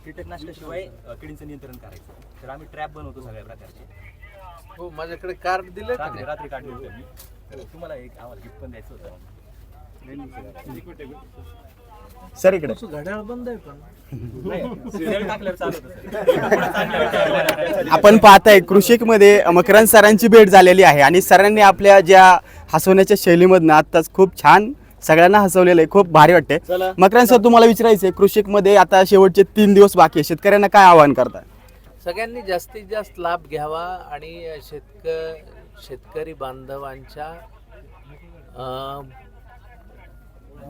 कीटकनाशकाशिवाय किडींचं नियंत्रण करायचं. तर आम्ही ट्रॅप बनवतो सगळ्या प्रकारचे. हो, माझ्याकडे कार्ड दिलं का नाही? रात्री काढले होते मी. तुम्हाला एक आम्हाला गिफ्ट पण द्यायचं होतं. सर इकडे घड्याळ बंद आहे पण टाकल्यावर चालू होतं. आपण पाहताय कृषिकमध्ये मकरंद सरांची भेट झालेली आहे आणि सरांनी आपल्या ज्या हसवण्याच्या शैलीमधनं आत्ताच खूप छान सगळ्यांना हसवलेलं आहे. खूप भारी वाटते. मकरंद सर, तुम्हाला विचारायचं आहे, कृषिकमध्ये आता शेवटचे 3 दिवस बाकी आहे, शेतकऱ्यांना काय आवाहन करताय? सगळ्यांनी जास्तीत जास्त लाभ घ्यावा आणि शेतकरी बांधवांच्या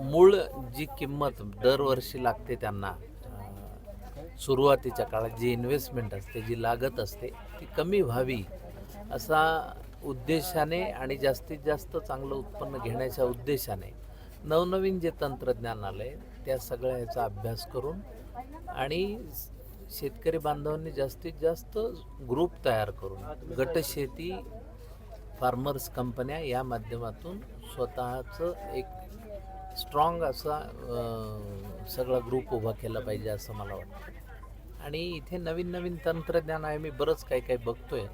मूळ जी किंमत दरवर्षी लागते त्यांना सुरुवातीच्या काळात जी इन्व्हेस्टमेंट असते, जी लागत असते, ती कमी व्हावी असा उद्देशाने आणि जास्तीत जास्त चांगलं उत्पन्न घेण्याच्या उद्देशाने नवनवीन जे तंत्रज्ञान आलं आहे त्या सगळ्या ह्याचा अभ्यास करून आणि शेतकरी बांधवांनी जास्तीत जास्त ग्रुप तयार करून गटशेती फार्मर्स कंपन्या या माध्यमातून स्वतःचं एक स्ट्रॉंग असा सगळा ग्रुप उभा केला पाहिजे असं मला वाटतं. आणि इथे नवीन नवीन तंत्रज्ञान आहे, मी बरंच काही बघतोय,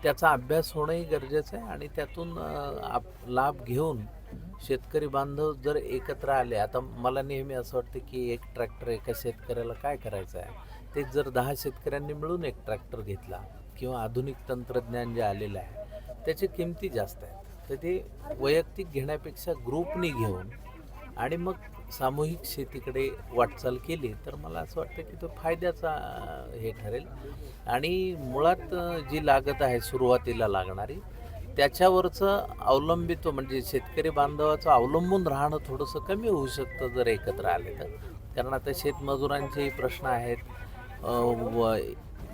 त्याचा अभ्यास होणंही गरजेचं आहे आणि त्यातून लाभ घेऊन शेतकरी बांधव जर एकत्र आले. आता मला नेहमी असं वाटतं की एक ट्रॅक्टर एका शेतकऱ्याला काय करायचं आहे, ते जर 10 शेतकऱ्यांनी मिळून एक ट्रॅक्टर घेतला किंवा आधुनिक तंत्रज्ञान जे आलेलं आहे त्याची किमती जास्त आहेत, तर ते वैयक्तिक घेण्यापेक्षा ग्रुपनी घेऊन आणि मग सामूहिक शेतीकडे वाटचाल केली तर मला असं वाटतं की तो फायद्याचा हे ठरेल. आणि मुळात जी लागत आहे सुरुवातीला लागणारी त्याच्यावरचं अवलंबित्व म्हणजे शेतकरी बांधवाचं अवलंबून राहणं थोडंसं कमी होऊ शकतं जर एकत्र आले तर. कारण आता शेतमजुरांचेही प्रश्न आहेत,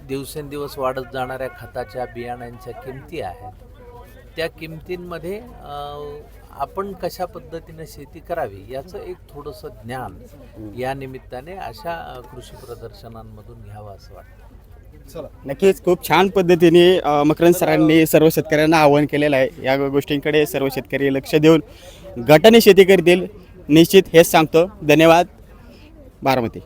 दिवसेंदिवस वाढत जाणाऱ्या खताच्या बियाण्यांच्या किमती आहेत, त्या किमतींमध्ये आपण कशा पद्धतीने शेती करावी याचं एक थोडंसं ज्ञान या निमित्ताने अशा कृषी प्रदर्शनांमधून घ्यावं असं वाटतं. नक्कीच खूप छान पद्धतीने मकरंद सरांनी सर्व शेतकऱ्यांना आवाहन केलेलं आहे. या गोष्टींकडे सर्व शेतकरी लक्ष देऊन गटाने शेती करतील, निश्चित हेच सांगतो. धन्यवाद. बारामती.